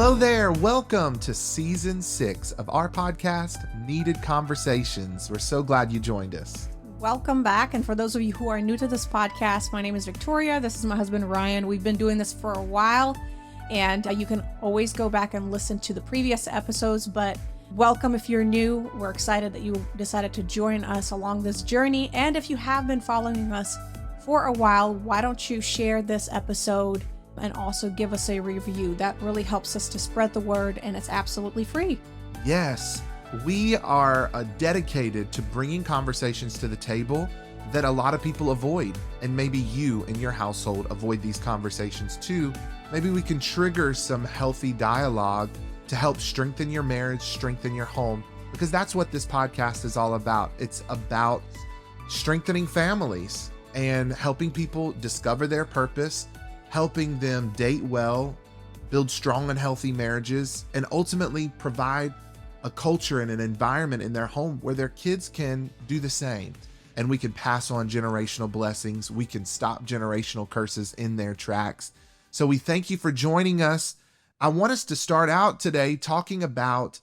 Hello there. Welcome to season 6 of our podcast, Needed Conversations. We're so glad you joined us. Welcome back. And for those of you who are new to this podcast, my name is Victoria. This is my husband, Ryan. We've been doing this for a while, and you can always go back and listen to the previous episodes. But welcome if you're new. We're excited that you decided to join us along this journey. And if you have been following us for a while, why don't you share this episode and also give us a review? That really helps us to spread the word, and it's absolutely free. Yes, we are dedicated to bringing conversations to the table that a lot of people avoid. And maybe you and your household avoid these conversations too. Maybe we can trigger some healthy dialogue to help strengthen your marriage, strengthen your home, because that's what this podcast is all about. It's about strengthening families and helping people discover their purpose, helping them date well, build strong and healthy marriages, and ultimately provide a culture and an environment in their home where their kids can do the same. And we can pass on generational blessings. We can stop generational curses in their tracks. So we thank you for joining us. I want us to start out today talking about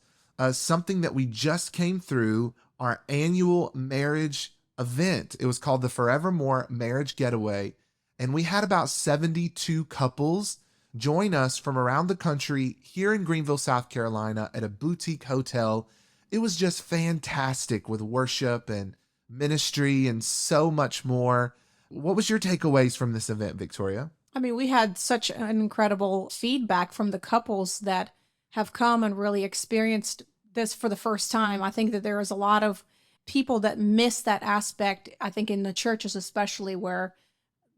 something that we just came through, our annual marriage event. It was called the Forevermore Marriage Getaway. And we had about 72 couples join us from around the country here in Greenville, South Carolina at a boutique hotel. It was just fantastic with worship and ministry and so much more. What was your takeaways from this event, Victoria? I mean, we had such an incredible feedback from the couples that have come and really experienced this for the first time. I think that there is a lot of people that miss that aspect, I think in the churches especially, where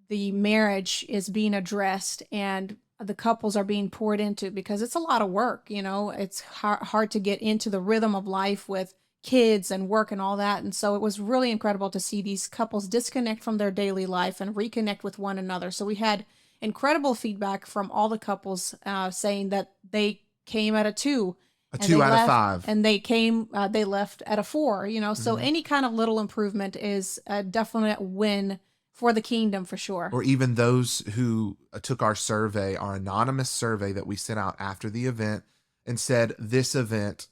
the marriage is being addressed and the couples are being poured into, because it's a lot of work. You know, it's hard to get into the rhythm of life with kids and work and all that. And so it was really incredible to see these couples disconnect from their daily life and reconnect with one another. So we had incredible feedback from all the couples saying that they came at a 2. A 2 out of 5. And they left at a 4, you know, so any kind of little improvement is a definite win for the kingdom, for sure. Or even those who took our survey, our anonymous survey that we sent out after the event, and said, this event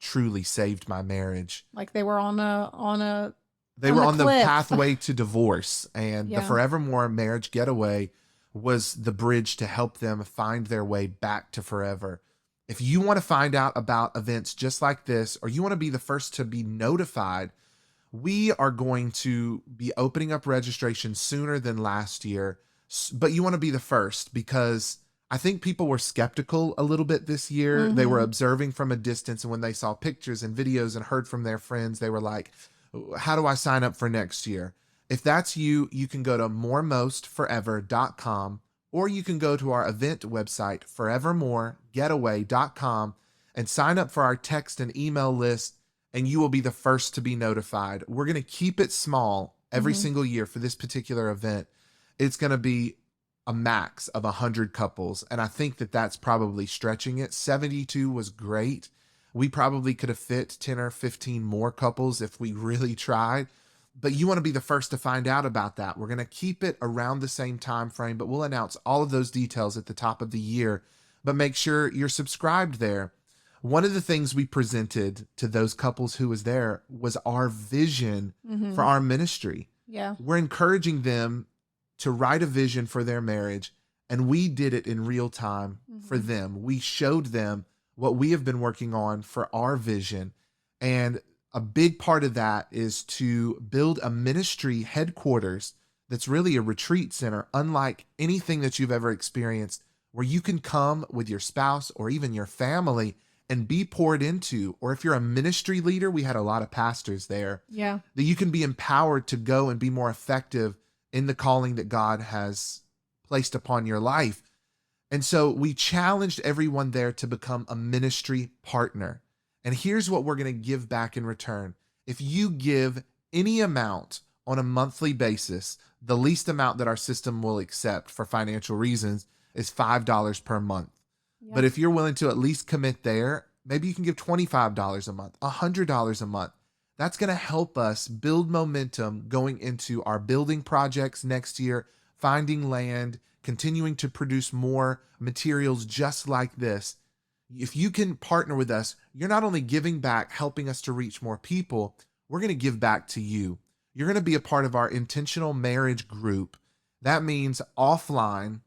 truly saved my marriage. Like they were on the pathway to divorce, and Yeah. the Forevermore Marriage Getaway was the bridge to help them find their way back to forever. If you want to find out about events just like this, or you want to be the first to be notified, we are going to be opening up registration sooner than last year, but you want to be the first, because I think people were skeptical a little bit this year. They were observing from a distance, and when they saw pictures and videos and heard from their friends, they were like, how do I sign up for next year? If that's you, you can go to moremostforever.com, or you can go to our event website, forevermoregetaway.com, and sign up for our text and email list, and you will be the first to be notified. We're going to keep it small every single year for this particular event. It's going to be a max of 100 couples, and I think that that's probably stretching it. 72 was great. We probably could have fit 10 or 15 more couples if we really tried, but you want to be the first to find out about that. We're going to keep it around the same time frame, but we'll announce all of those details at the top of the year. But make sure you're subscribed there. One of the things we presented to those couples who was there was our vision for our ministry. Yeah. We're encouraging them to write a vision for their marriage, and we did it in real time for them. We showed them what we have been working on for our vision. And a big part of that is to build a ministry headquarters that's really a retreat center, unlike anything that you've ever experienced, where you can come with your spouse or even your family and be poured into. Or if you're a ministry leader, we had a lot of pastors there. Yeah. That you can be empowered to go and be more effective in the calling that God has placed upon your life. And so we challenged everyone there to become a ministry partner. And here's what we're going to give back in return. If you give any amount on a monthly basis, the least amount that our system will accept for financial reasons is $5 per month. Yeah. But if you're willing to at least commit there, maybe you can give $25 a month, $100 a month. That's going to help us build momentum going into our building projects next year, finding land, continuing to produce more materials just like this. If you can partner with us, you're not only giving back, helping us to reach more people, we're going to give back to you. You're going to be a part of our intentional marriage group. That means offline,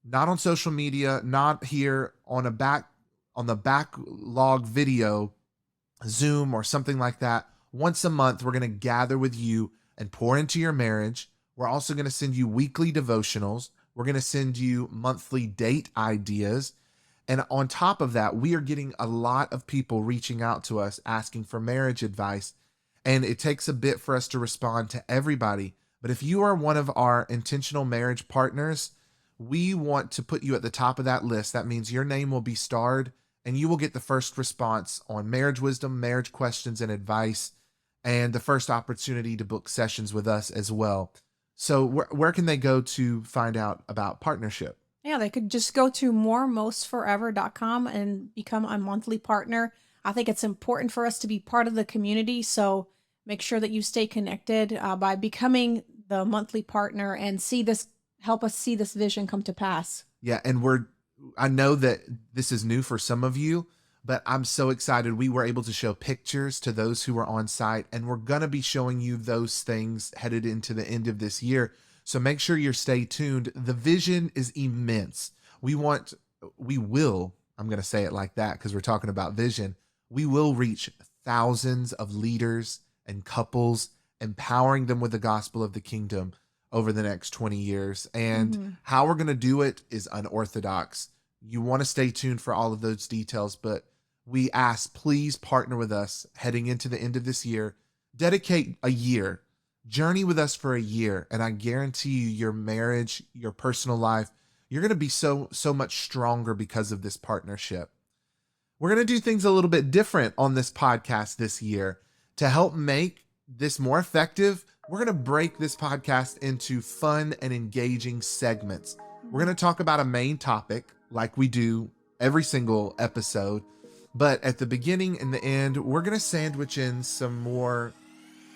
not on social media, not here on the backlog video, Zoom or something like that. Once a month, we're going to gather with you and pour into your marriage. We're also going to send you weekly devotionals. We're going to send you monthly date ideas. And on top of that, we are getting a lot of people reaching out to us asking for marriage advice. And it takes a bit for us to respond to everybody. But if you are one of our intentional marriage partners, we want to put you at the top of that list. That means your name will be starred and you will get the first response on marriage wisdom, marriage questions, and advice, and the first opportunity to book sessions with us as well. So where can they go to find out about partnership? Yeah, they could just go to moremostforever.com and become a monthly partner. I think it's important for us to be part of the community. So make sure that you stay connected by becoming the monthly partner and help us see this vision come to pass. Yeah. And I know that this is new for some of you, but I'm so excited. We were able to show pictures to those who were on site, and we're going to be showing you those things headed into the end of this year. So make sure you're stay tuned. The vision is immense. I'm going to say it like that because we're talking about vision. We will reach thousands of leaders and couples, empowering them with the gospel of the kingdom over the next 20 years. And how we're going to do it is unorthodox. You want to stay tuned for all of those details, but we ask, please partner with us heading into the end of this year. Dedicate a year. Journey with us for a year, and I guarantee you your marriage, your personal life, you're going to be so much stronger because of this partnership. We're going to do things a little bit different on this podcast this year. To help make this more effective, we're going to break this podcast into fun and engaging segments. We're going to talk about a main topic like we do every single episode, but at the beginning and the end, we're going to sandwich in some more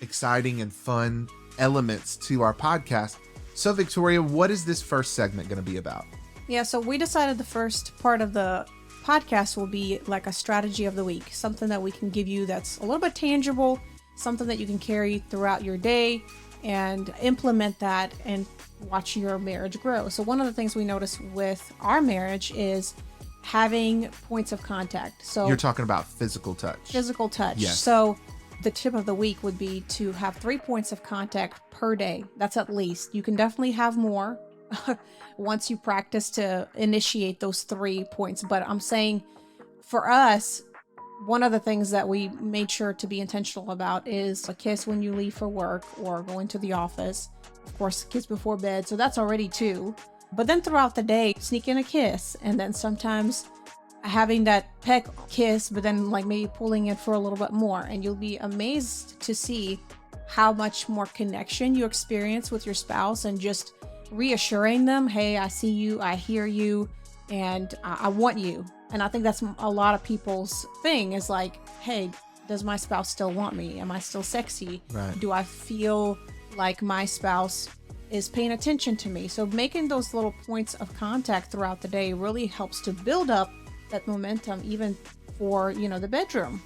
exciting and fun elements to our podcast. So Viktoriya, what is this first segment going to be about? Yeah, so we decided the first part of the podcast will be like a strategy of the week, something that we can give you that's a little bit tangible, something that you can carry throughout your day and implement that and watch your marriage grow. So one of the things we noticed with our marriage is having points of contact. So you're talking about physical touch. Physical touch. Yes. So the tip of the week would be to have 3 points of contact per day. That's at least. You can definitely have more once you practice to initiate those 3 points. But I'm saying for us, one of the things that we made sure to be intentional about is a kiss when you leave for work or going to the office. Of course, kiss before bed. So that's already 2. But then throughout the day, sneak in a kiss. And then sometimes having that peck kiss, but then like maybe pulling it for a little bit more, and you'll be amazed to see how much more connection you experience with your spouse and just reassuring them, hey, I see you, I hear you, and I want you. And I think that's a lot of people's thing is like, hey, does my spouse still want me? Am I still sexy? Right. Do I feel like my spouse is paying attention to me? So making those little points of contact throughout the day really helps to build up that momentum even for the bedroom.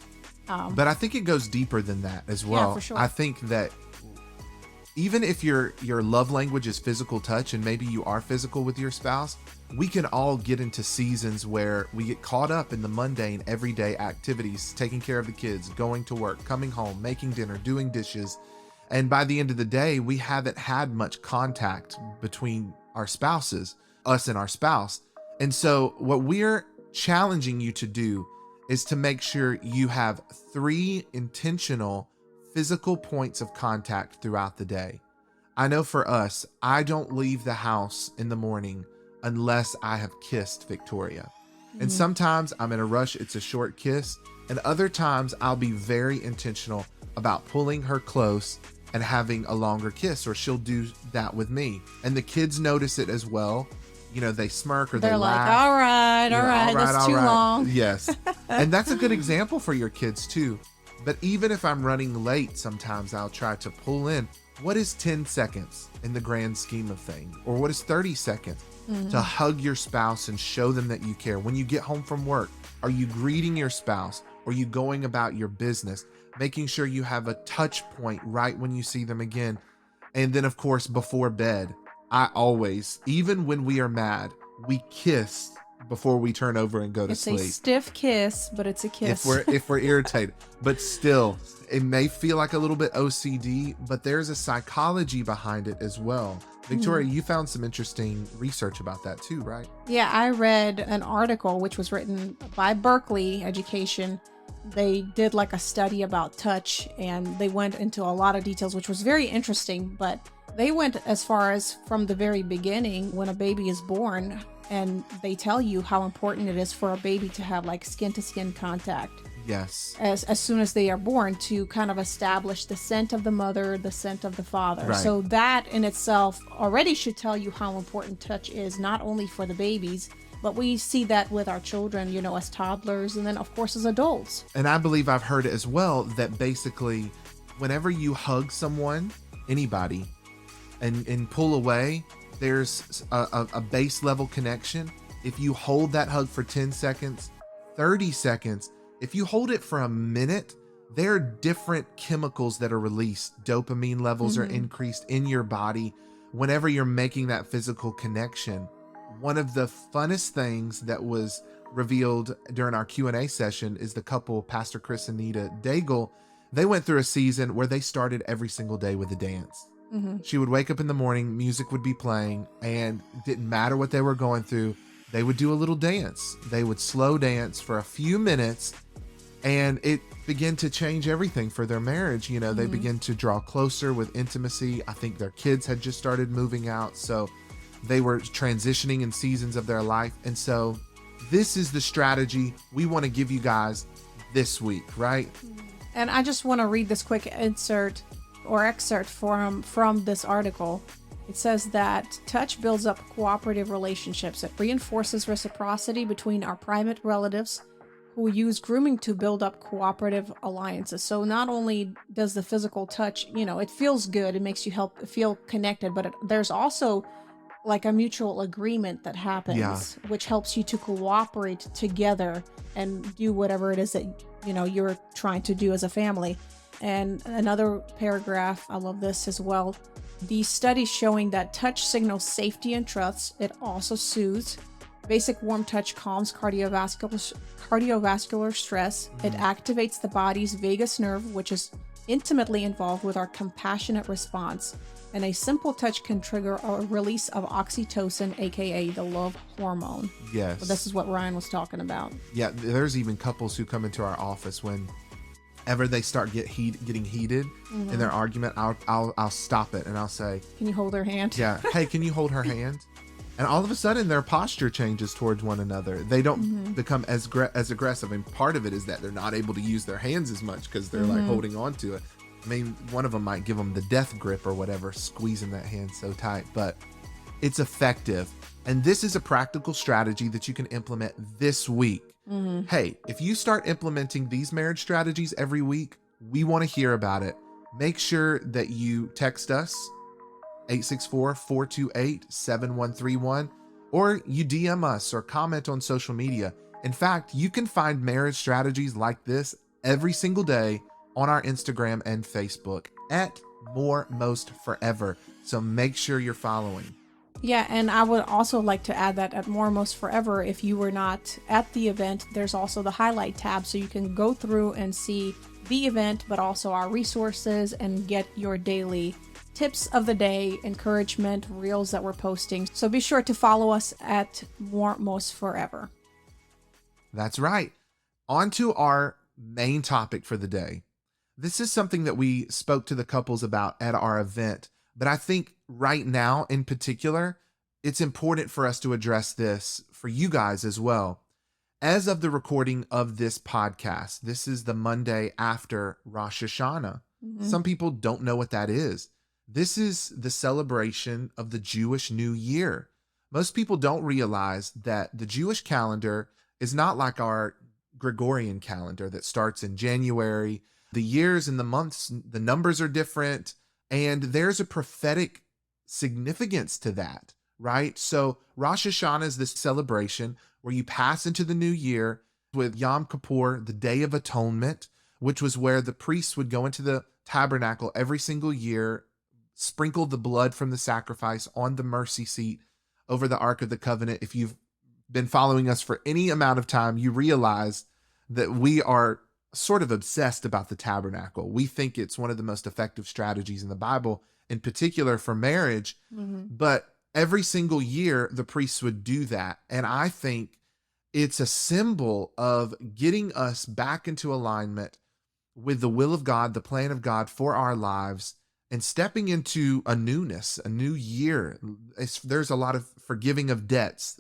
But I think it goes deeper than that as well. Yeah, for sure. I think that even if your love language is physical touch, and maybe you are physical with your spouse, we can all get into seasons where we get caught up in the mundane everyday activities, taking care of the kids, going to work, coming home, making dinner, doing dishes. And by the end of the day, we haven't had much contact between our spouses, us and our spouse. And so what we're challenging you to do is to make sure you have 3 intentional physical points of contact throughout the day. I know for us, I don't leave the house in the morning unless I have kissed Viktoriya. And sometimes I'm in a rush, it's a short kiss. And other times I'll be very intentional about pulling her close and having a longer kiss, or she'll do that with me. And the kids notice it as well. They smirk or They're they like, laugh. all right, that's too long. Yes. And that's a good example for your kids too. But even if I'm running late, sometimes I'll try to pull in. What is 10 seconds in the grand scheme of things? Or what is 30 seconds to hug your spouse and show them that you care? When you get home from work, Are you greeting your spouse? Are you going about your business? Making sure you have a touch point right when you see them again. And then, of course, before bed, I always, even when we are mad, we kiss before we turn over and go to It's a sleep. stiff kiss, but it's a If kiss. we're irritated, but still, it may feel like a little bit OCD, but there's a psychology behind it as well. Victoria, you found some interesting research about that too, right? Yeah, I read an article which was written by Berkeley Education. They did like a study about touch and they went into a lot of details, which was very interesting. But they went as far as from the very beginning when a baby is born, and they tell you how important it is for a baby to have like skin to skin contact Yes. as soon as they are born, to kind of establish the scent of the mother, the scent of the father. Right. So that in itself already should tell you how important touch is, not only for the babies, but we see that with our children, you know, as toddlers, and then of course as adults. And I believe I've heard as well that basically whenever you hug someone, anybody, and pull away, there's a base level connection. If you hold that hug for 10 seconds, 30 seconds, if you hold it for a minute, there are different chemicals that are released. Dopamine levels are increased in your body whenever you're making that physical connection. One of the funnest things that was revealed during our Q&A session is the couple, Pastor Chris and Nita Daigle. They went through a season where they started every single day with a dance. She would wake up in the morning, music would be playing, and it didn't matter what they were going through. They would do a little dance. They would slow dance for a few minutes, and it began to change everything for their marriage. You know, they began to draw closer with intimacy. I think their kids had just started moving out, so they were transitioning in seasons of their life. And so this is the strategy we want to give you guys this week, right? And I just want to read this quick excerpt from this article. It says that touch builds up cooperative relationships. It reinforces reciprocity between our private relatives who use grooming to build up cooperative alliances. So not only does the physical touch, you know, it feels good, it makes you feel connected, but there's also like a mutual agreement that happens, which helps you to cooperate together and do whatever it is that, you know, you're trying to do as a family. And another paragraph, I love this as well. These studies showing that touch signals safety and trust. It also soothes. Basic warm touch calms cardiovascular stress. It activates the body's vagus nerve, which is intimately involved with our compassionate response. And a simple touch can trigger a release of oxytocin, aka the love hormone. Yes. So this is what Ryan was talking about. Yeah, there's even couples who come into our office whenever they start getting heated in their argument. I'll stop it and I'll say, "Can you hold her hand?" Yeah, hey, can you hold her hand? And all of a sudden their posture changes towards one another. They don't become as aggressive, and part of it is that they're not able to use their hands as much because they're like holding on to it. I mean, one of them might give them the death grip or whatever, squeezing that hand so tight, but it's effective. And this is a practical strategy that you can implement this week. Hey, if you start implementing these marriage strategies every week, we want to hear about it. Make sure that you text us 864-428-7131, or you DM us or comment on social media. In fact, you can find marriage strategies like this every single day on our Instagram and Facebook at More Most Forever. So make sure you're following. Yeah, and I would also like to add that at More Most Forever, if you were not at the event, there's also the highlight tab, so you can go through and see the event, but also our resources and get your daily tips of the day, encouragement, reels that we're posting. So be sure to follow us at More Most Forever. That's right. On to our main topic for the day. This is something that we spoke to the couples about at our event, but I think right now in particular, it's important for us to address this for you guys as well. As of the recording of this podcast, this is the Monday after Rosh Hashanah. Some people don't know what that is. This is the celebration of the Jewish New Year. Most people don't realize that the Jewish calendar is not like our Gregorian calendar that starts in January. The years and the months, the numbers are different, and there's a prophetic significance to that, right? So Rosh Hashanah is this celebration where you pass into the new year, with Yom Kippur, the Day of Atonement, which was where the priests would go into the tabernacle every single year, sprinkle the blood from the sacrifice on the mercy seat over the Ark of the Covenant. If you've been following us for any amount of time, you realize that we are sort of obsessed about the tabernacle. We think it's one of the most effective strategies in the Bible, in particular for marriage. But every single year, the priests would do that. And I think it's a symbol of getting us back into alignment with the will of God, the plan of God for our lives, and stepping into a newness, a new year. There's a lot of forgiving of debts,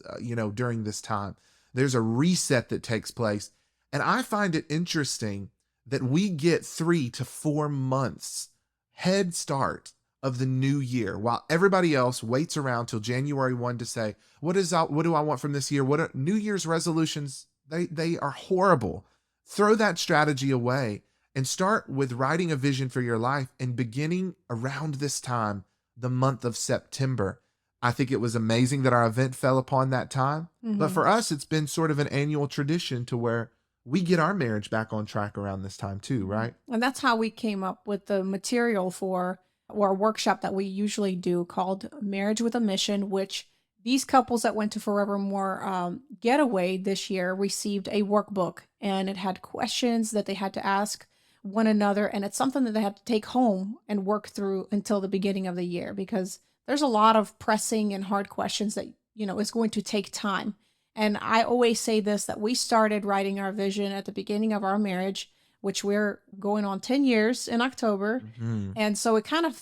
during this time. There's a reset that takes place. And I find it interesting that we get 3 to 4 months head start of the new year, while everybody else waits around till January 1 to say, what do I want from this year? What are New Year's resolutions? They are horrible. Throw that strategy away and start with writing a vision for your life and beginning around this time, the month of September. I think it was amazing that our event fell upon that time. But for us, it's been sort of an annual tradition to where we get our marriage back on track around this time too, right? And that's how we came up with the material for our workshop that we usually do called Marriage with a Mission, which these couples that went to Forevermore Getaway this year received a workbook, and it had questions that they had to ask one another. And it's something that they had to take home and work through until the beginning of the year, because there's a lot of pressing and hard questions that, is going to take time. And I always say this, that we started writing our vision at the beginning of our marriage, which we're going on 10 years in October. And so we kind of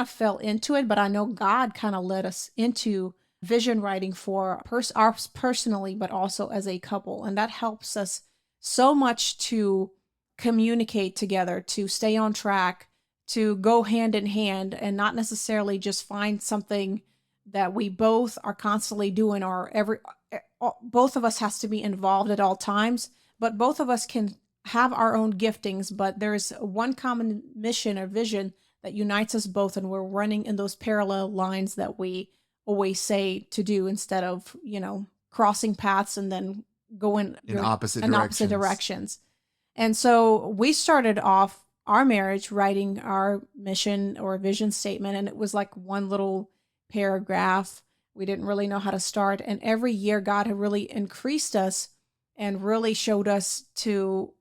fell into it, but I know God kind of led us into vision writing for us personally, but also as a couple. And that helps us so much to communicate together, to stay on track, to go hand in hand, and not necessarily just find something that we both are constantly doing, or both of us has to be involved at all times, but both of us can have our own giftings, but there's one common mission or vision that unites us both, and we're running in those parallel lines that we always say to do, instead of, crossing paths and then going in opposite directions. And so we started off our marriage writing our mission or vision statement, and it was like one little paragraph. We didn't really know how to start. And every year God had really increased us and really showed us to,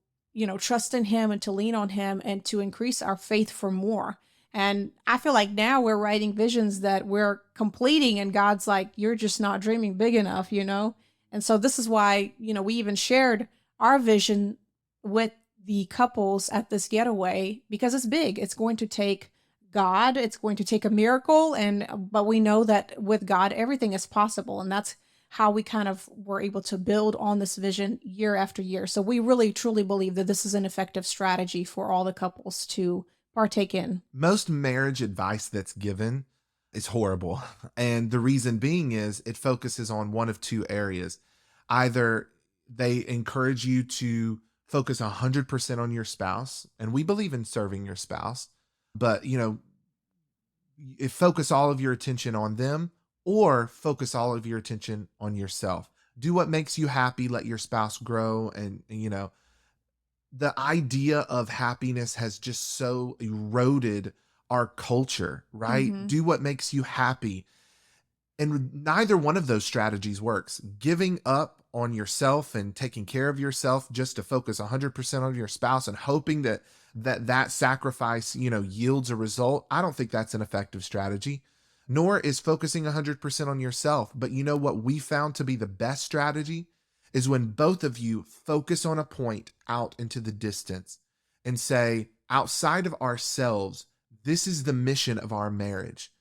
trust in him and to lean on him and to increase our faith for more. And I feel like now we're writing visions that we're completing, and God's like, you're just not dreaming big enough, And so this is why, we even shared our vision with the couples at this getaway, because it's big. It's going to take God, it's going to take a miracle, but we know that with God, everything is possible. And that's how we kind of were able to build on this vision year after year. So we really, truly believe that this is an effective strategy for all the couples to partake in. Most marriage advice that's given is horrible. And the reason being is it focuses on one of two areas. Either they encourage you to focus 100% on your spouse, and we believe in serving your spouse, but focus all of your attention on them, or focus all of your attention on yourself. Do what makes you happy, let your spouse grow. And the idea of happiness has just so eroded our culture, right? Do what makes you happy. And neither one of those strategies works. Giving up on yourself and taking care of yourself just to focus 100% on your spouse and hoping that sacrifice, yields a result. I don't think that's an effective strategy, nor is focusing 100% on yourself. But what we found to be the best strategy is when both of you focus on a point out into the distance and say, outside of ourselves, this is the mission of our marriage.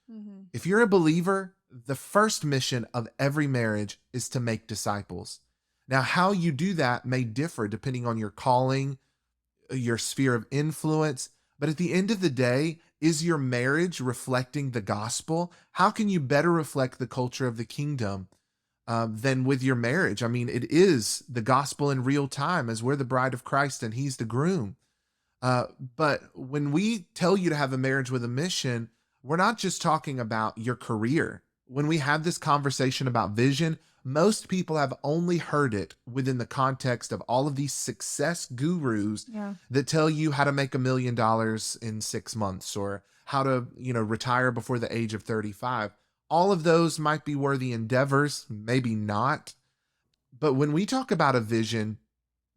If you're a believer, the first mission of every marriage is to make disciples. Now, how you do that may differ depending on your calling, your sphere of influence. But at the end of the day, is your marriage reflecting the gospel? How can you better reflect the culture of the kingdom than with your marriage? I mean, it is the gospel in real time, as we're the bride of Christ and he's the groom. But when we tell you to have a marriage with a mission, we're not just talking about your career. When we have this conversation about vision, Most people have only heard it within the context of all of these success gurus Yeah. that tell you how to make $1 million in 6 months, or how to, retire before the age of 35. All of those might be worthy endeavors, maybe not. But when we talk about a vision,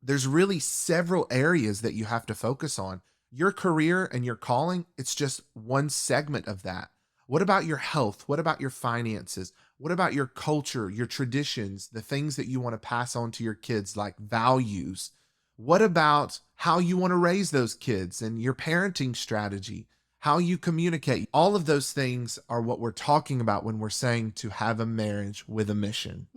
there's really several areas that you have to focus on. Your career and your calling, it's just one segment of that. What about your health? What about your finances? What about your culture, your traditions, the things that you want to pass on to your kids, like values? What about how you want to raise those kids and your parenting strategy, how you communicate? All of those things are what we're talking about when we're saying to have a marriage with a mission.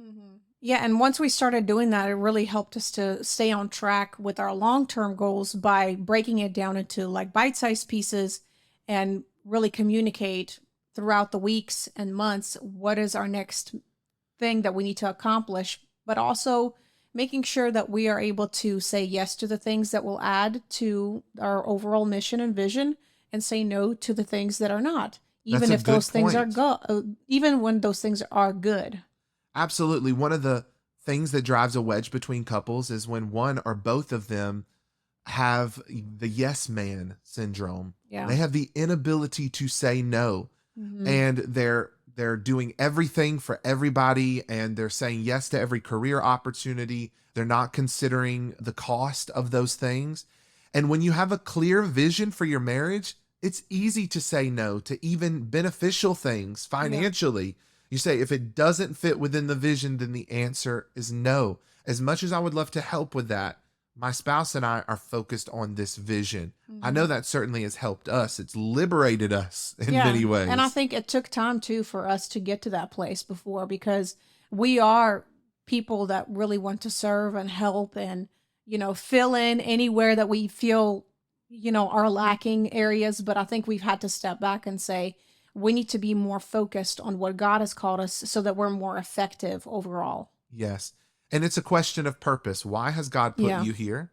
Yeah, and once we started doing that, it really helped us to stay on track with our long-term goals by breaking it down into like bite-sized pieces and really communicate throughout the weeks and months what is our next thing that we need to accomplish, but also making sure that we are able to say yes to the things that will add to our overall mission and vision and say no to the things that are not, That's even a if good those things are point. even when those things are good. Absolutely. One of the things that drives a wedge between couples is when one or both of them have the yes man syndrome. Yeah. They have the inability to say no, Hmm. and they're doing everything for everybody, and they're saying yes to every career opportunity. They're not considering the cost of those things. And when you have a clear vision for your marriage, it's easy to say no to even beneficial things Yeah. financially. You say, if it doesn't fit within the vision, then the answer is no. As much as I would love to help with that, my spouse and I are focused on this vision. I Hmm. know that certainly has helped us. It's liberated us in Yeah. many And I ways. think it took time too for us to get to that place before because we are people that really want to serve and help and, fill in anywhere that we feel, are lacking areas. But I think we've had to step back and say, we need to be more focused on what God has called us so that we're more effective overall. Yes. And it's a question of purpose. Why has God put Yeah. you here?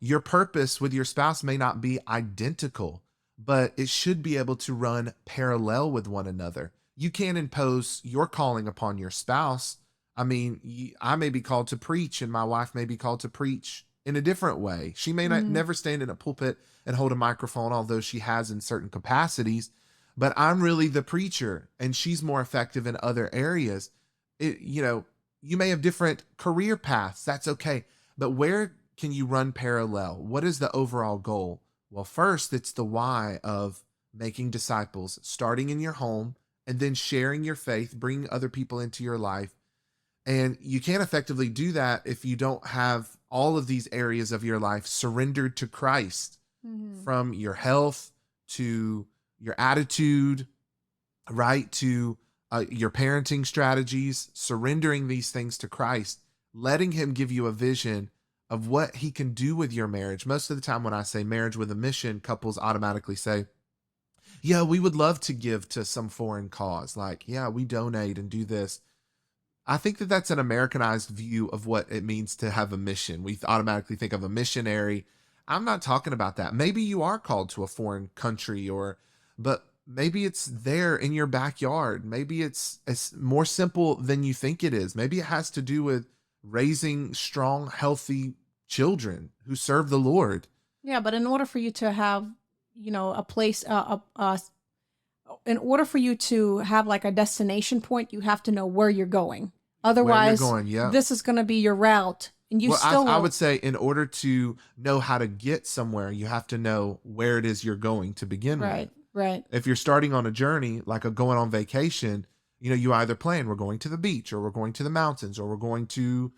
Your purpose with your spouse may not be identical, but it should be able to run parallel with one another. You can't impose your calling upon your spouse. I mean, I may be called to preach, and my wife may be called to preach in a different way. She may not Hmm. never stand in a pulpit and hold a microphone, although she has in certain capacities. But I'm really the preacher, and she's more effective in other areas. You may have different career paths. That's okay. But where can you run parallel? What is the overall goal? Well, first, it's the why of making disciples, starting in your home and then sharing your faith, bringing other people into your life. And you can't effectively do that if you don't have all of these areas of your life surrendered to Christ, Hmm. from your health to your attitude, right? To your parenting strategies, surrendering these things to Christ, letting Him give you a vision of what He can do with your marriage. Most of the time, when I say marriage with a mission, couples automatically say, yeah, we would love to give to some foreign cause. Like, yeah, we donate and do this. I think that that's an Americanized view of what it means to have a mission. We automatically think of a missionary. I'm not talking about that. Maybe you are called to a foreign country, but maybe it's there in your backyard. Maybe it's more simple than you think it is. Maybe it has to do with raising strong, healthy children who serve the Lord. Yeah. But in order for you to have, a place, in order for you to have like a destination point, you have to know where you're going. Where you're Otherwise, going, yeah. this is going to be your route and you Well, I, still I would won't. say in order to know how to get somewhere, you have to know where it is you're going to begin with. Right, right. If you're starting on a journey, like a going on vacation, you either plan, we're going to the beach, or we're going to the mountains, or we're going to,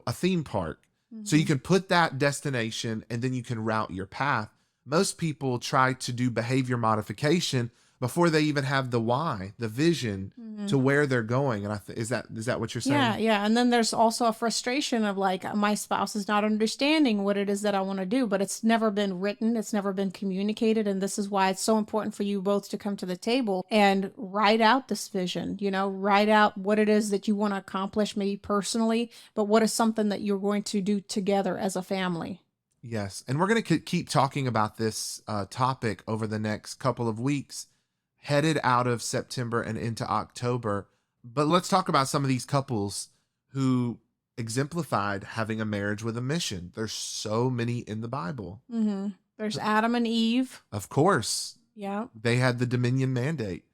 a theme park. So you Hmm. can put that destination and then you can route your path. Most people try to do behavior modification before they even have the why, the vision Hmm. to where they're going. And is that what you're Yeah, saying? yeah. And then there's also a frustration of like, my spouse is not understanding what it is that I want to do, but it's never been written, it's never been communicated. And this is why it's so important for you both to come to the table and write out this vision, write out what it is that you want to accomplish, maybe personally, but what is something that you're going to do together as a family. Yes. And we're going to keep talking about this topic over the next couple of weeks, headed out of September and into October. But let's talk about some of these couples who exemplified having a marriage with a mission. There's so many in the Bible. Mm-hmm. There's Adam and Eve. Of course, Yeah. they had the dominion mandate.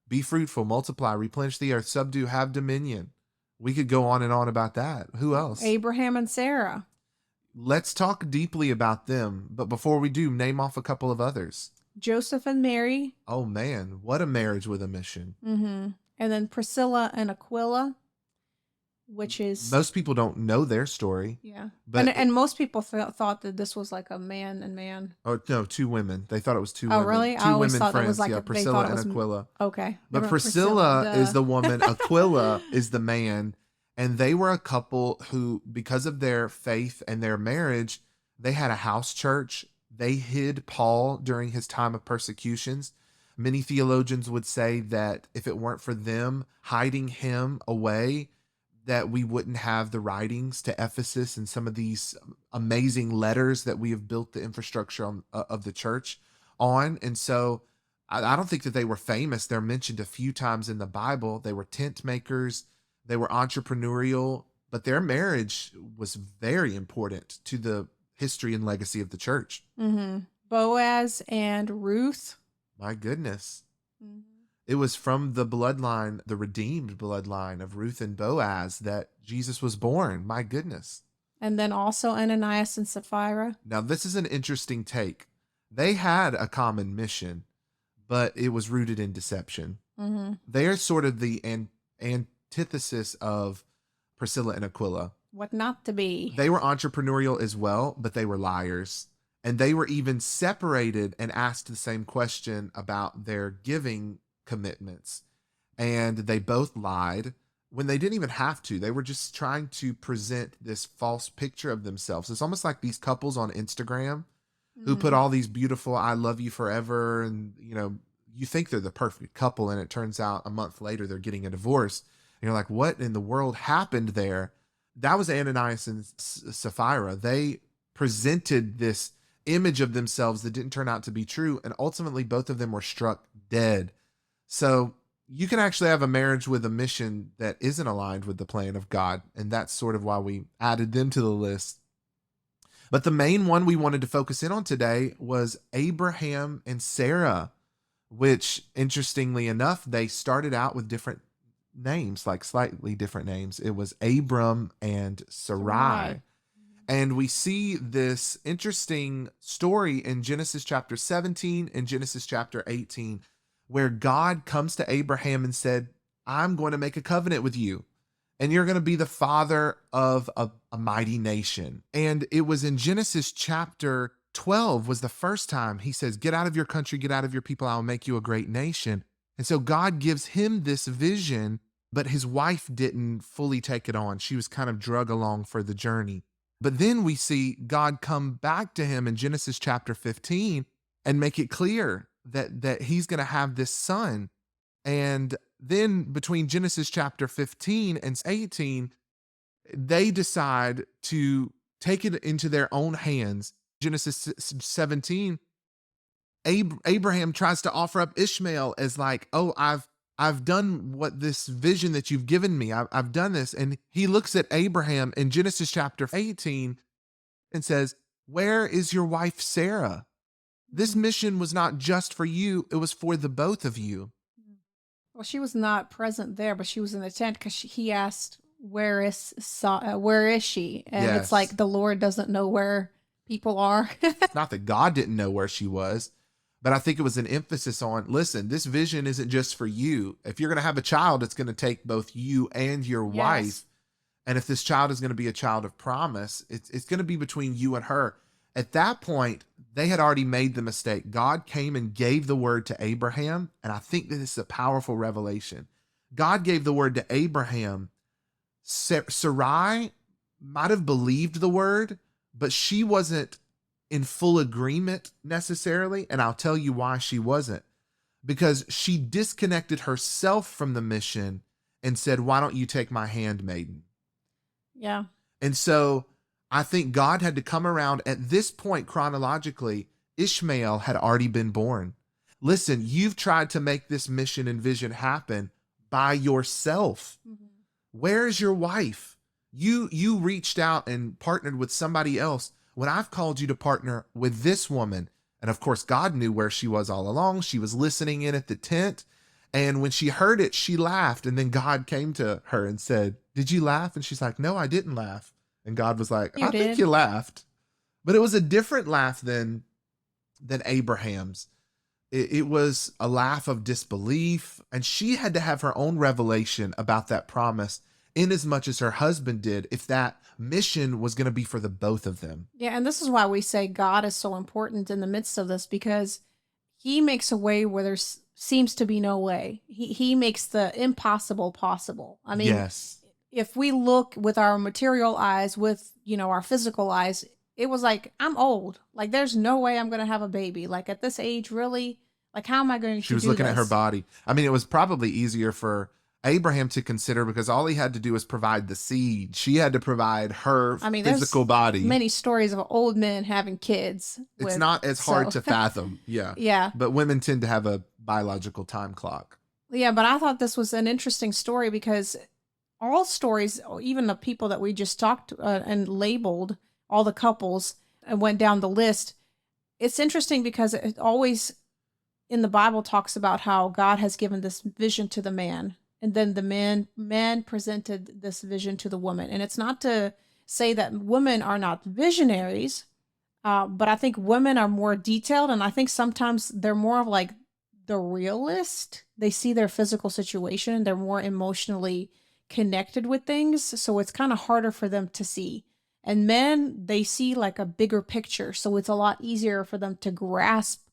Be fruitful, multiply, replenish the earth, subdue, have dominion. We could go on and on about that. Who else? Abraham and Sarah. Let's talk deeply about them. But before we do, name off a couple of others. Joseph and Mary. Oh man, what a marriage with a mission. Mm-hmm. And then Priscilla and Aquila, which is Most people don't know their story. yeah. But And most people thought that this was like a man and man. oh no, two women. They thought it was two Oh, women. really? Two I always women thought it friends. was like Yeah, they Priscilla thought it and was Aquila. Okay. But Never- Priscilla is duh. the woman, Aquila is the man, and they were a couple who, because of their faith and their marriage, they had a house church. They hid Paul during his time of persecutions. Many theologians would say that if it weren't for them hiding him away, that we wouldn't have the writings to Ephesus and some of these amazing letters that we have built the infrastructure on, of the church on. And so I don't think that they were famous. They're mentioned a few times in the Bible. They were tent makers, they were entrepreneurial, but their marriage was very important to the history and legacy of the church. Mm-hmm. Boaz and Ruth. My goodness. Mm-hmm. It was from the bloodline, the redeemed bloodline of Ruth and Boaz, that Jesus was born. My goodness. And then also Ananias and Sapphira. Now, this is an interesting take. They had a common mission, but it was rooted in deception. Mm-hmm. They're sort of the antithesis of Priscilla and Aquila. What not to be. They were entrepreneurial as well, but they were liars. And they were even separated and asked the same question about their giving commitments. And they both lied when they didn't even have to. They were just trying to present this false picture of themselves. It's almost like these couples on Instagram who put all these beautiful "I love you forever," and you think they're the perfect couple, and it turns out a month later they're getting a divorce. And you're like, what in the world happened there? That was Ananias and Sapphira. They presented this image of themselves that didn't turn out to be true, and ultimately both of them were struck dead. So you can actually have a marriage with a mission that isn't aligned with the plan of God, and that's sort of why we added them to the list. But the main one we wanted to focus in on today was Abraham and Sarah, which, interestingly enough, they started out with different names, like slightly different names. It was Abram and Sarai. And we see this interesting story in Genesis chapter 17 and Genesis chapter 18, where God comes to Abraham and said, I'm going to make a covenant with you, and you're going to be the father of a mighty nation. And it was in Genesis chapter 12 was the first time he says, get out of your country, get out of your people, I'll make you a great nation. And so God gives him this vision, but his wife didn't fully take it on. She was kind of drug along for the journey. But then we see God come back to him in Genesis chapter 15 and make it clear that he's going to have this son. And then between Genesis chapter 15 and 18, they decide to take it into their own hands. Genesis 17, Abraham tries to offer up Ishmael as like, oh, I've done what this vision that you've given me. I've done this. And he looks at Abraham in Genesis chapter 18 and says, where is your wife Sarah? This mission was not just for you. It was for the both of you. Well, she was not present there, but she was in the tent because he asked, where is she? And Yes. It's like the Lord doesn't know where people are. It's not that God didn't know where she was, but I think it was an emphasis on, listen, this vision isn't just for you. If you're going to have a child, it's going to take both you and your wife. And if this child is going to be a child of promise, it's going to be between you and her. At that point, they had already made the mistake. God came and gave the word to Abraham, and I think that this is a powerful revelation. God gave the word to Abraham. Sarai might have believed the word, but she wasn't in full agreement necessarily, and I'll tell you why she wasn't. Because she disconnected herself from the mission and said, why don't you take my handmaiden? Yeah. And so I think God had to come around at this point chronologically. Ishmael had already been born. Listen, you've tried to make this mission and vision happen by yourself. Mm-hmm. Where is your wife? You reached out and partnered with somebody else when I've called you to partner with this woman. And of course, God knew where she was all along. She was listening in at the tent. And when she heard it, she laughed. And then God came to her and said, "Did you laugh?" And she's like, "No, I didn't laugh." And God was like, You "I think did. you laughed." But it was a different laugh than Abraham's. It was a laugh of disbelief. And she had to have her own revelation about that promise in as much as her husband did, if that mission was going to be for the both of them. Yeah, and this is why we say God is so important in the midst of this, because he makes a way where there seems to be no way. He makes the impossible possible. I mean, Yes. if we look with our material eyes, with, our physical eyes, it was like, I'm old. Like, there's no way I'm going to have a baby. Like, at this age, really? Like, how am I going She to was do looking at her this? body. I mean, it was probably easier for Abraham to consider because all he had to do was provide the seed. She had to provide her I mean, there's physical body. many stories of old men having kids It's with, not as hard so to fathom. Yeah. yeah. But women tend to have a biological time clock. Yeah, but I thought this was an interesting story because all stories, even the people that we just talked and labeled, all the couples and went down the list, it's interesting because it always in the Bible talks about how God has given this vision to the man, and then the man presented this vision to the woman. And it's not to say that women are not visionaries, but I think women are more detailed, and I think sometimes they're more of like the realist. They see their physical situation, they're more emotionally connected with things, so it's kind of harder for them to see. And men, they see like a bigger picture, so it's a lot easier for them to grasp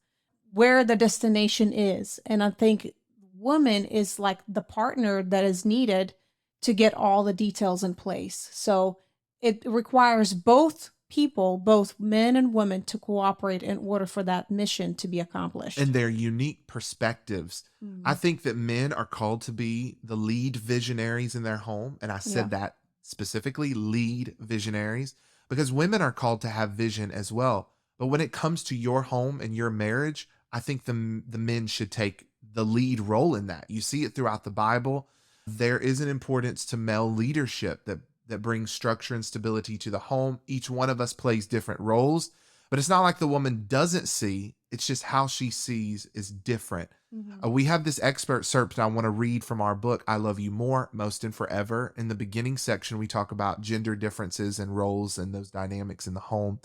where the destination is. And I think woman is like the partner that is needed to get all the details in place. So it requires both people, both men and women, to cooperate in order for that mission to be accomplished. And their unique perspectives. I Mhm. think that men are called to be the lead visionaries in their home. And I Yeah. said that specifically, lead visionaries, because women are called to have vision as well. But when it comes to your home and your marriage, I think the men should take the lead role in that. You see it throughout the Bible. There is an importance to male leadership that brings structure and stability to the home. Each one of us plays different roles, but it's not like the woman doesn't see. It's just how she sees is different. Mhm. We have this excerpt I want to read from our book, I Love You More, Most and Forever. In the beginning section, we talk about gender differences and roles and those dynamics in the home.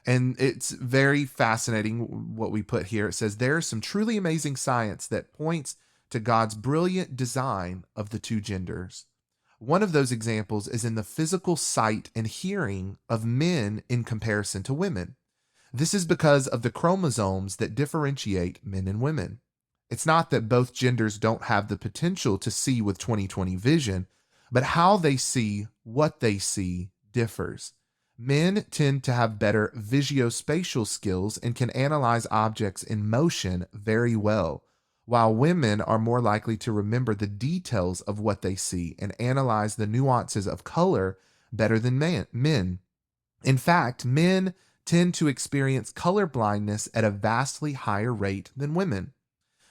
And it's very fascinating what we put here. It says, there is some truly amazing science that points to God's brilliant design of the two genders. One of those examples is in the physical sight and hearing of men in comparison to women. This is because of the chromosomes that differentiate men and women. It's not that both genders don't have the potential to see with 20/20 vision, but how they see what they see differs. Men tend to have better visuospatial skills and can analyze objects in motion very well, while women are more likely to remember the details of what they see and analyze the nuances of color better than men. In fact, men tend to experience color blindness at a vastly higher rate than women.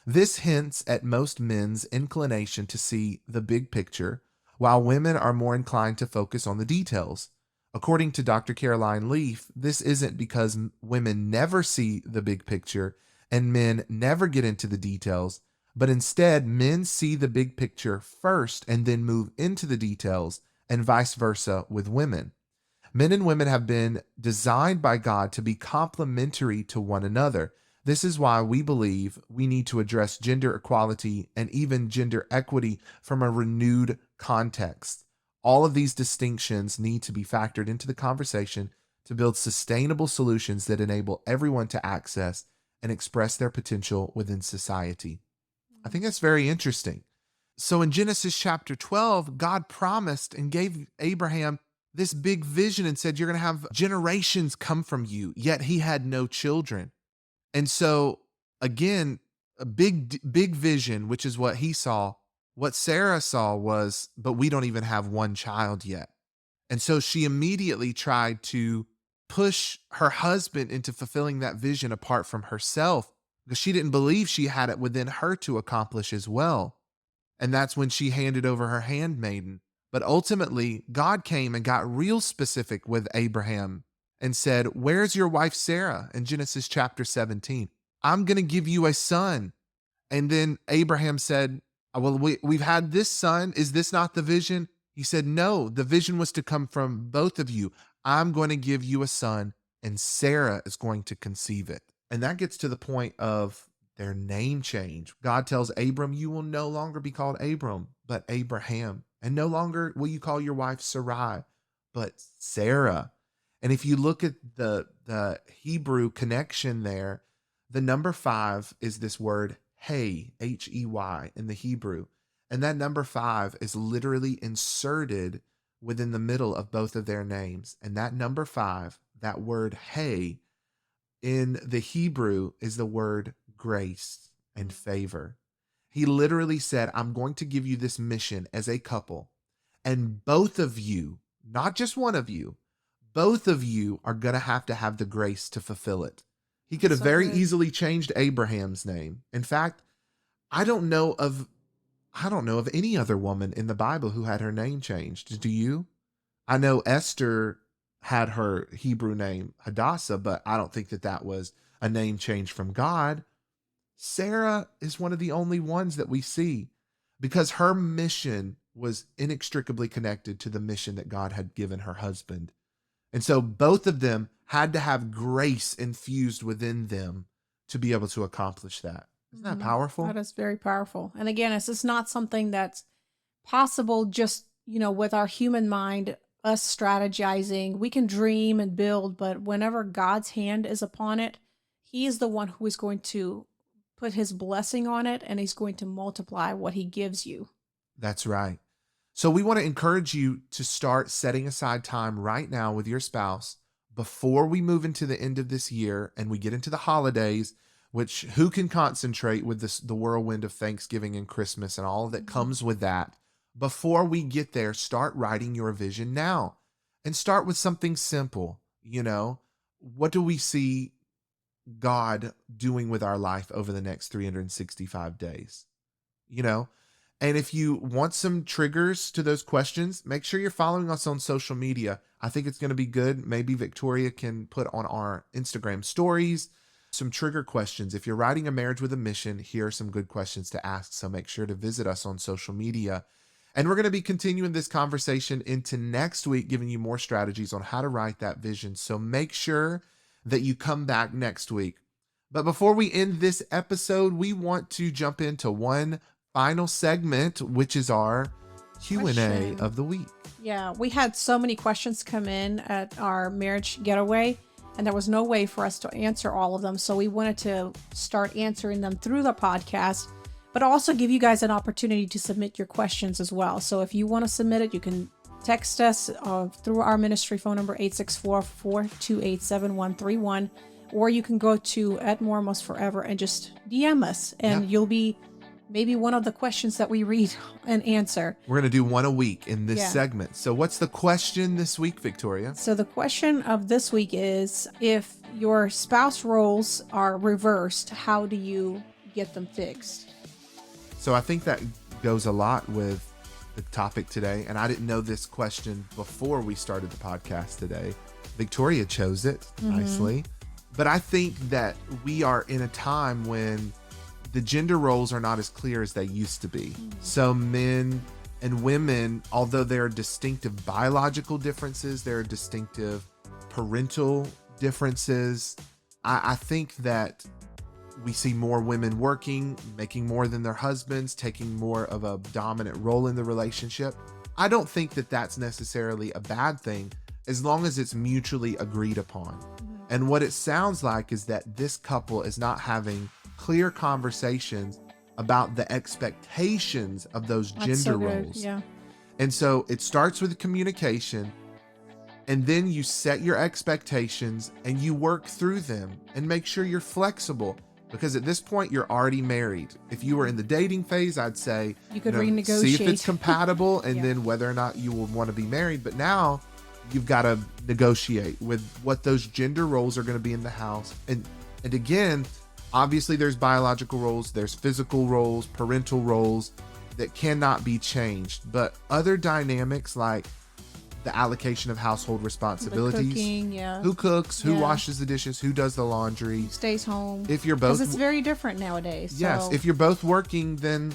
This hints at most men's inclination to see the big picture, while women are more inclined to focus on the details. According to Dr. Caroline Leaf, this isn't because women never see the big picture and men never get into the details, but instead, men see the big picture first and then move into the details, and vice versa with women. Men and women have been designed by God to be complementary to one another. This is why we believe we need to address gender equality and even gender equity from a renewed context. All of these distinctions need to be factored into the conversation to build sustainable solutions that enable everyone to access and express their potential within society. I think that's very interesting. So in Genesis chapter 12, God promised and gave Abraham this big vision and said, you're going to have generations come from you, yet he had no children. And so, again, a big vision, which is what he saw. What Sarah saw was, but we don't even have one child yet. And so she immediately tried to push her husband into fulfilling that vision apart from herself because she didn't believe she had it within her to accomplish as well. And that's when she handed over her handmaiden. But ultimately, God came and got real specific with Abraham and said, "Where's your wife Sarah?" In Genesis chapter 17. "I'm going to give you a son." And then Abraham said, "Well, we've had this son. Is this not the vision?" He said, "No, the vision was to come from both of you. I'm going to give you a son, and Sarah is going to conceive it." And that gets to the point of their name change. God tells Abram, "You will no longer be called Abram, but Abraham. And no longer will you call your wife Sarai, but Sarah." And if you look at the Hebrew connection there, the number 5 is this word hey, Hey, in the Hebrew. And that number 5 is literally inserted within the middle of both of their names. And that number 5, that word hey, in the Hebrew is the word grace and favor. He literally said, "I'm going to give you this mission as a couple, and both of you, not just one of you, both of you are going to have the grace to fulfill it." He could have So very good. easily changed Abraham's name. In fact, I don't know of any other woman in the Bible who had her name changed. Do you? I know Esther had her Hebrew name Hadassah, but I don't think that was a name change from God. Sarah is one of the only ones that we see because her mission was inextricably connected to the mission that God had given her husband. And so both of them had to have grace infused within them to be able to accomplish that. Isn't that powerful? That is very powerful. And again, it's just not something that's possible just, with our human mind, us strategizing. We can dream and build, but whenever God's hand is upon it, he is the one who is going to put his blessing on it, and he's going to multiply what he gives you. That's right. So we want to encourage you to start setting aside time right now with your spouse before we move into the end of this year and we get into the holidays, which who can concentrate with the whirlwind of Thanksgiving and Christmas and all that comes with that. Before we get there, start writing your vision now and start with something simple. What do we see God doing with our life over the next 365 days? And if you want some triggers to those questions, make sure you're following us on social media. I think it's going to be good. Maybe Victoria can put on our Instagram stories some trigger questions. If you're writing a marriage with a mission, here are some good questions to ask. So make sure to visit us on social media. And we're going to be continuing this conversation into next week, giving you more strategies on how to write that vision. So make sure that you come back next week. But before we end this episode, we want to jump into one final segment, which is our Q&A of the week. Yeah, we had so many questions come in at our marriage getaway, and there was no way for us to answer all of them. So we wanted to start answering them through the podcast, but also give you guys an opportunity to submit your questions as well. So if you want to submit it, you can text us through our ministry phone number, 864-428-7131, or you can go to @MoreMostForever and just DM us, and you'll be maybe one of the questions that we read and answer. We're going to do one a week in this segment. So what's the question this week, Victoria? So the question of this week is, if your spouse roles are reversed, how do you get them fixed? So I think that goes a lot with the topic today. And I didn't know this question before we started the podcast today. Victoria chose it nicely. But I think that we are in a time when the gender roles are not as clear as they used to be. So men and women, although there are distinctive biological differences, there are distinctive parental differences. I think that we see more women working, making more than their husbands, taking more of a dominant role in the relationship. I don't think that that's necessarily a bad thing as long as it's mutually agreed upon. And what it sounds like is that this couple is not having clear conversations about the expectations of those gender roles. Yeah. And so it starts with communication, and then you set your expectations and you work through them and make sure you're flexible, because at this point you're already married. If you were in the dating phase, I'd say you could renegotiate, see if it's compatible, and then whether or not you will want to be married. But now you've got to negotiate with what those gender roles are going to be in the house. And again, obviously there's biological roles, there's physical roles, parental roles, that cannot be changed. But other dynamics like the allocation of household responsibilities, The cooking, yeah. who cooks, who Yeah. washes the dishes, who does the laundry, Stays home. if you're Because both it's very different nowadays. yes, So, if you're both working, then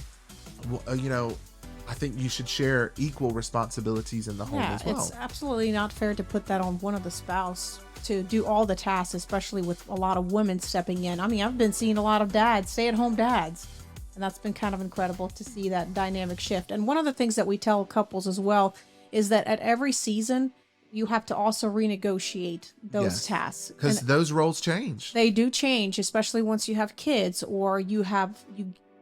I think you should share equal responsibilities in the home yeah, as well. it's absolutely not fair to put that on one of the spouse to do all the tasks, especially with a lot of women stepping in. I mean, I've been seeing a lot of dads, stay-at-home dads, and that's been kind of incredible to see that dynamic shift. And one of the things that we tell couples as well is that at every season, you have to also renegotiate those Yes, tasks. because And those roles change. they do change, especially once you have kids or you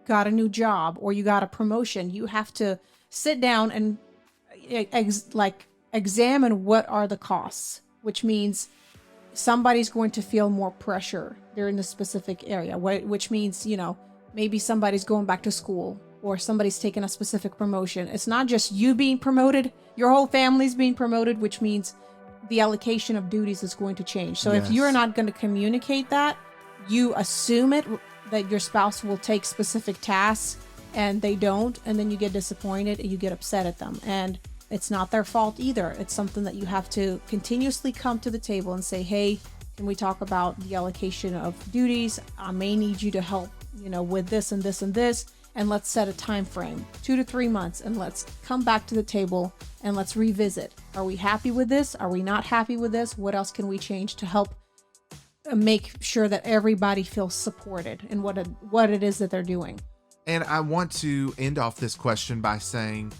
got a new job or you got a promotion. You have to sit down and examine what are the costs, which means somebody's going to feel more pressure. They're in a specific area, which means, maybe somebody's going back to school or somebody's taking a specific promotion. It's not just you being promoted, your whole family's being promoted, which means the allocation of duties is going to change. So if Yes. you're not going to communicate that, you assume that your spouse will take specific tasks and they don't, and then you get disappointed and you get upset at them. And it's not their fault either. It's something that you have to continuously come to the table and say, hey, can we talk about the allocation of duties? I may need you to help, with this and this and this. And let's set a time frame, 2 to 3 months, and let's come back to the table and let's revisit. Are we happy with this? Are we not happy with this? What else can we change to help make sure that everybody feels supported in what it is that they're doing? And I want to end off this question by saying,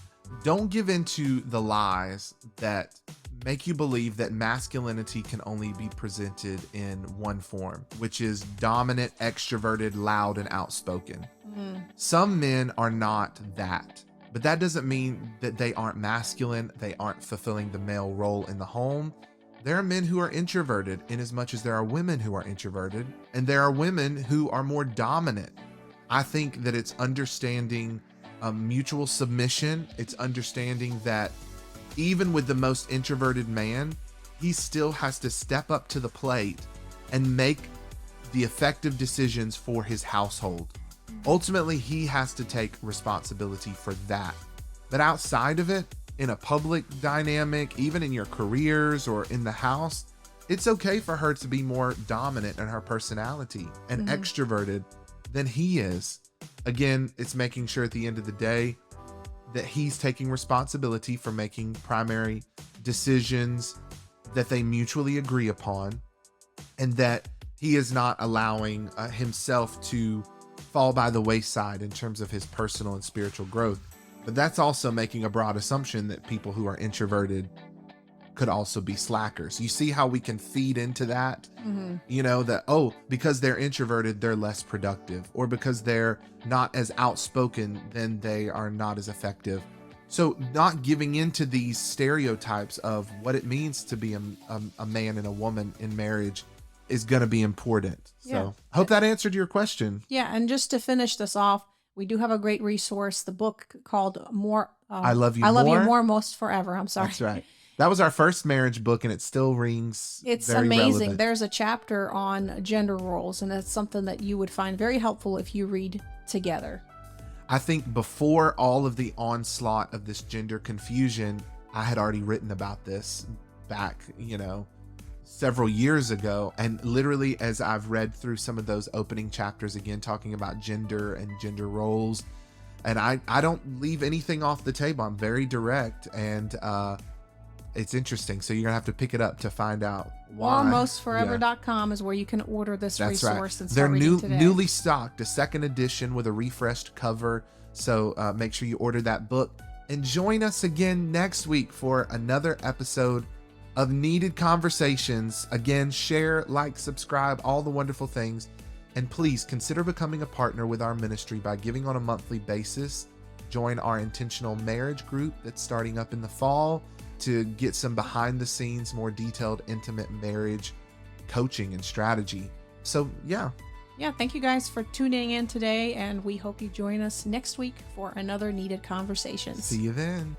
don't give into the lies that make you believe that masculinity can only be presented in one form, which is dominant, extroverted, loud, and outspoken. Some men are not that, but that doesn't mean that they aren't masculine. They aren't fulfilling the male role in the home. There are men who are introverted in as much as there are women who are introverted, and there are women who are more dominant. I think that it's understanding mutual submission. It's understanding that even with the most introverted man, he still has to step up to the plate and make the effective decisions for his household. Ultimately, he has to take responsibility for that. But outside of it, in a public dynamic, even in your careers or in the house, it's okay for her to be more dominant in her personality and extroverted than he is. Again, it's making sure at the end of the day that he's taking responsibility for making primary decisions that they mutually agree upon, and that he is not allowing himself to fall by the wayside in terms of his personal and spiritual growth. But that's also making a broad assumption that people who are introverted could also be slackers. You see how we can feed into that? That, because they're introverted, they're less productive, or because they're not as outspoken, then they are not as effective. So not giving into these stereotypes of what it means to be a man and a woman in marriage is going to be important. So I hope that answered your question. Yeah. And just to finish this off, we do have a great resource, the book called I Love You I Love You More? More, Most Forever. I'm sorry. That's right. That was our first marriage book, and it still rings. It's very amazing. relevant. There's a chapter on gender roles, and it's something that you would find very helpful if you read together. I think before all of the onslaught of this gender confusion, I had already written about this back, several years ago. And literally, as I've read through some of those opening chapters again, talking about gender and gender roles, and I don't leave anything off the table. I'm very direct, and it's interesting. So you're gonna have to pick it up to find out why. Almostforever.com is where you can order this That's resource right. and They're start reading today. newly stocked, a second edition with a refreshed cover. So make sure you order that book, and join us again next week for another episode of Needed Conversations. Again, share, like, subscribe, all the wonderful things. And please consider becoming a partner with our ministry by giving on a monthly basis. Join our intentional marriage group that's starting up in the fall to get some behind the scenes, more detailed, intimate marriage coaching and strategy. So yeah. Thank you guys for tuning in today, and we hope you join us next week for another Needed Conversations. See you then.